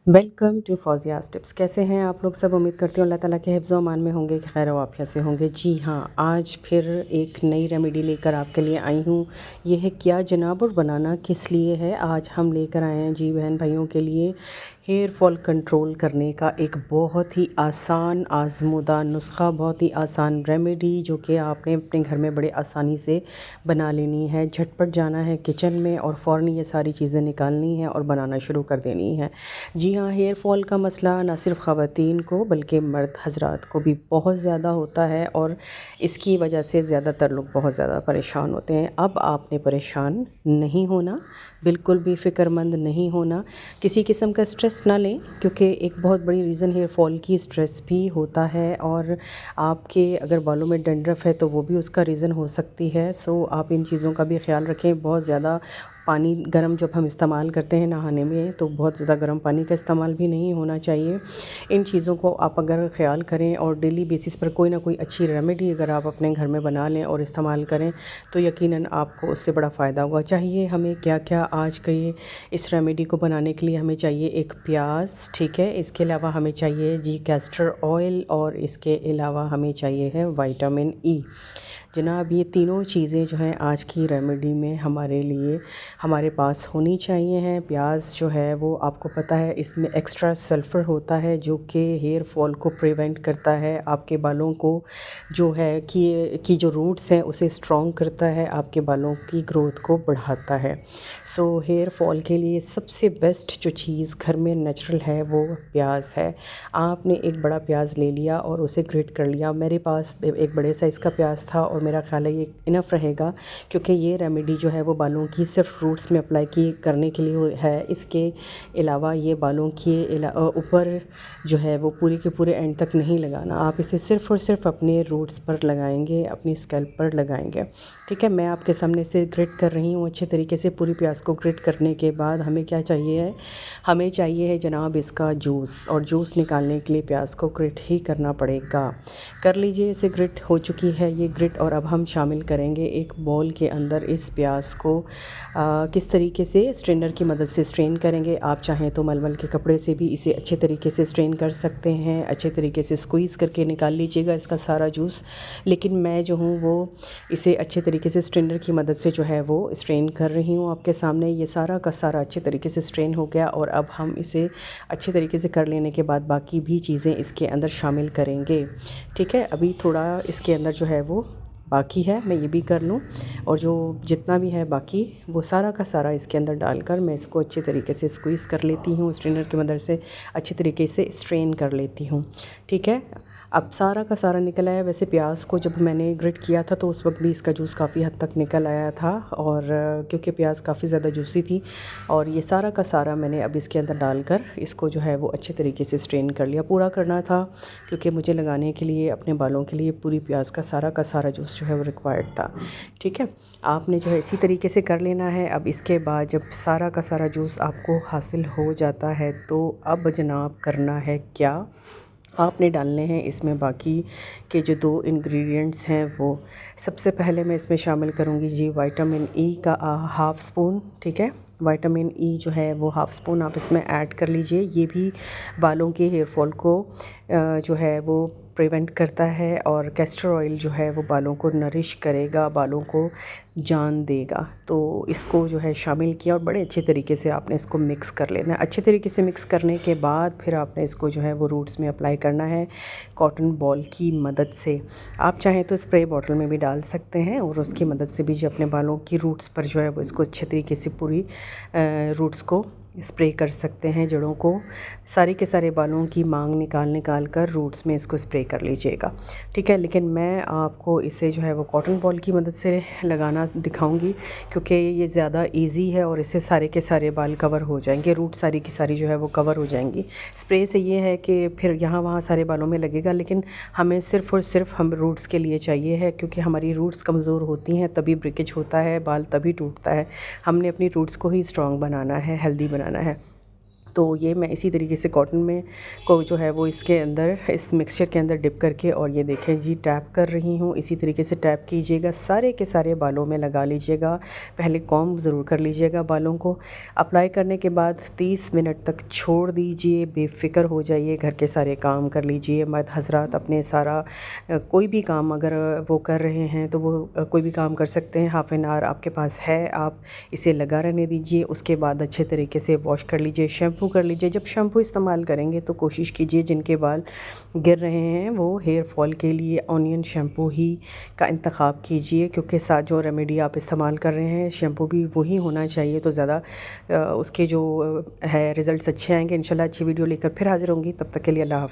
Welcome to फौजियाज़ tips. कैसे हैं आप लोग सब? उम्मीद करती हूँ अल्लाह ताला के हिफ्ज़ व अमान में होंगे, कि खैर आफियत से होंगे। जी हाँ, आज फिर एक नई रेमेडी लेकर आपके लिए आई हूँ। ये है क्या जनाब, और बनाना किस लिए है? आज हम लेकर आए हैं जी बहन भाइयों के लिए हेयर फॉल कंट्रोल करने का एक बहुत ही आसान आज़मूदा नुस्ख़ा, बहुत ही आसान रेमेडी, जो कि आपने अपने घर में बड़े आसानी से बना लेनी है। झटपट जाना है किचन में और फ़ौरन ये सारी चीज़ें निकालनी है और बनाना शुरू कर देनी है। जी हाँ, हेयर फॉल का मसला ना सिर्फ ख़वातीन को बल्कि मर्द हज़रात को भी बहुत ज़्यादा होता है, और इसकी वजह से ज़्यादातर लोग बहुत ज़्यादा परेशान होते हैं। अब आपने परेशान नहीं होना, बिल्कुल भी फ़िक्रमंद नहीं होना, किसी किस्म का स्ट्रेस ना लें, क्योंकि एक बहुत बड़ी रीज़न हेयर फॉल की स्ट्रेस भी होता है। और आपके अगर बालों में डंड्रफ है तो वो भी उसका रीज़न हो सकती है। सो आप इन चीज़ों का भी ख्याल रखें। बहुत ज़्यादा पानी गर्म जब हम इस्तेमाल करते हैं नहाने में, तो बहुत ज़्यादा गर्म पानी का इस्तेमाल भी नहीं होना चाहिए। इन चीज़ों को आप अगर ख़्याल करें और डेली बेसिस पर कोई ना कोई अच्छी रेमेडी अगर आप अपने घर में बना लें और इस्तेमाल करें, तो यकीनन आपको उससे बड़ा फ़ायदा होगा। चाहिए हमें क्या-क्या आज के इस रेमेडी को बनाने के लिए हमें चाहिए एक प्याज़, ठीक है? इसके अलावा हमें चाहिए जी कैस्टर ऑयल, और इसके अलावा हमें चाहिए है विटामिन ई। जनाब, ये तीनों चीज़ें जो हैं आज की रेमेडी में हमारे लिए हमारे पास होनी चाहिए हैं। प्याज जो है वो आपको पता है इसमें एक्स्ट्रा सल्फ़र होता है, जो कि हेयर फॉल को प्रिवेंट करता है, आपके बालों को जो है कि जो रूट्स हैं उसे स्ट्रॉन्ग करता है, आपके बालों की ग्रोथ को बढ़ाता है। सो हेयर फॉल के लिए सबसे बेस्ट जो चीज़ घर में नेचुरल है वो प्याज है। आपने एक बड़ा प्याज ले लिया और उसे ग्रेट कर लिया। मेरे पास एक बड़े साइज़ का प्याज था और मेरा ख़्याल है ये इनफ रहेगा, क्योंकि ये रेमेडी जो है वो बालों की सिर्फ रूट्स में अप्लाई की करने के लिए है। इसके अलावा ये बालों के ऊपर जो है वो पूरे के पूरे एंड तक नहीं लगाना। आप इसे सिर्फ़ और सिर्फ अपने रूट्स पर लगाएंगे, अपनी स्कैल्प पर लगाएंगे, ठीक है? मैं आपके सामने से ग्रेट कर रही हूँ अच्छे तरीके से। पूरी प्याज को ग्रेट करने के बाद हमें क्या चाहिए है? हमें चाहिए है जनाब इसका जूस, और जूस निकालने के लिए प्याज को ग्रेट ही करना पड़ेगा। कर लीजिए, इसे ग्रेट हो चुकी है ये ग्रेट, और अब हम शामिल करेंगे एक बाउल के अंदर इस प्याज को। किस तरीके से? स्ट्रेनर की मदद से स्ट्रेन करेंगे। आप चाहें तो मलमल के कपड़े से भी इसे अच्छे तरीके से स्ट्रेन कर सकते हैं। अच्छे तरीके से स्क्वीज़ करके निकाल लीजिएगा इसका सारा जूस। लेकिन मैं जो हूँ वो इसे अच्छे तरीके से स्ट्रेनर की मदद से जो है वो स्ट्रेन कर रही हूँ आपके सामने। ये सारा का सारा अच्छे तरीके से स्ट्रेन हो गया, और अब हम इसे अच्छे तरीके से कर लेने के बाद बाकी भी चीज़ें इसके अंदर शामिल करेंगे, ठीक है? अभी थोड़ा इसके अंदर जो है वो बाकी है, मैं ये भी कर लूँ, और जो जितना भी है बाकी वो सारा का सारा इसके अंदर डालकर मैं इसको अच्छे तरीके से स्क्वीज़ कर लेती हूँ। स्ट्रेनर की मदद से अच्छे तरीके से स्ट्रेन कर लेती हूँ, ठीक है? अब सारा का सारा निकल आया। वैसे प्याज को जब मैंने ग्रेट किया था तो उस वक्त भी इसका जूस काफ़ी हद तक निकल आया था, और क्योंकि प्याज काफ़ी ज़्यादा जूसी थी। और ये सारा का सारा मैंने अब इसके अंदर डालकर इसको जो है वो अच्छे तरीके से स्ट्रेन कर लिया। पूरा करना था, क्योंकि मुझे लगाने के लिए अपने बालों के लिए पूरी प्याज का सारा जूस जो है वो रिक्वायर्ड था, ठीक है? आपने जो है इसी तरीके से कर लेना है। अब इसके बाद जब सारा का सारा जूस आपको हासिल हो जाता है, तो अब जनाब करना है क्या? आपने डालने हैं इसमें बाकी के जो 2 इंग्रेडिएंट्स हैं वो। सबसे पहले मैं इसमें शामिल करूँगी जी विटामिन ई का हाफ़ स्पून, ठीक है? विटामिन ई जो है वो हाफ़ स्पून आप इसमें ऐड कर लीजिए। ये भी बालों के हेयर फॉल को जो है वो प्रिवेंट करता है, और कैस्टर ऑयल जो है वो बालों को नरिश करेगा, बालों को जान देगा। तो इसको जो है शामिल किया, और बड़े अच्छे तरीके से आपने इसको मिक्स कर लेना है। अच्छे तरीके से मिक्स करने के बाद फिर आपने इसको जो है वो रूट्स में अप्लाई करना है कॉटन बॉल की मदद से। आप चाहें तो स्प्रे बॉटल में भी डाल सकते हैं, और उसकी मदद से भी जो अपने बालों की रूट्स पर जो है वो इसको अच्छे तरीके से पूरी रूट्स को स्प्रे कर सकते हैं। जड़ों को, सारे के सारे बालों की मांग निकाल कर रूट्स में इसको स्प्रे कर लीजिएगा, ठीक है? लेकिन मैं आपको इसे जो है वो कॉटन बॉल की मदद से लगाना दिखाऊंगी, क्योंकि ये ज़्यादा इजी है और इससे सारे के सारे बाल कवर हो जाएंगे, रूट सारी की सारी जो है वो कवर हो जाएंगी। स्प्रे से ये है कि फिर यहाँ वहाँ सारे बालों में लगेगा, लेकिन हमें सिर्फ़ और सिर्फ हम रूट्स के लिए चाहिए है, क्योंकि हमारी रूट्स कमज़ोर होती हैं तभी ब्रेकेज होता है, बाल तभी टूटता है। हमने अपनी रूट्स को ही स्ट्रॉन्ग बनाना है, हेल्दी बनाना है। तो ये मैं इसी तरीके से कॉटन में को जो है वो इसके अंदर इस मिक्सचर के अंदर डिप करके और ये देखें जी टैप कर रही हूँ। इसी तरीके से टैप कीजिएगा, सारे के सारे बालों में लगा लीजिएगा। पहले कॉम्ब ज़रूर कर लीजिएगा बालों को। अप्लाई करने के बाद 30 मिनट तक छोड़ दीजिए, बेफ़िक्र हो जाइए, घर के सारे काम कर लीजिए। मर्द हज़रात अपने सारा कोई भी काम अगर वो कर रहे हैं तो वो कोई भी काम कर सकते हैं। हाफ़ एन आवर आपके पास है, आप इसे लगा रहने दीजिए। उसके बाद अच्छे तरीके से वॉश कर लीजिए, शैम्पू कर लीजिए। जब शैम्पू इस्तेमाल करेंगे तो कोशिश कीजिए जिनके बाल गिर रहे हैं वो हेयर फॉल के लिए ऑनियन शैम्पू ही का इंतखाब कीजिए, क्योंकि साथ जो रेमेडी आप इस्तेमाल कर रहे हैं शैम्पू भी वही होना चाहिए, तो ज़्यादा उसके जो है रिज़ल्ट्स अच्छे आएंगे। इंशाल्लाह अच्छी वीडियो लेकर फिर हाज़िर होंगी, तब तक के लिए अल्लाह हाफ़िज़।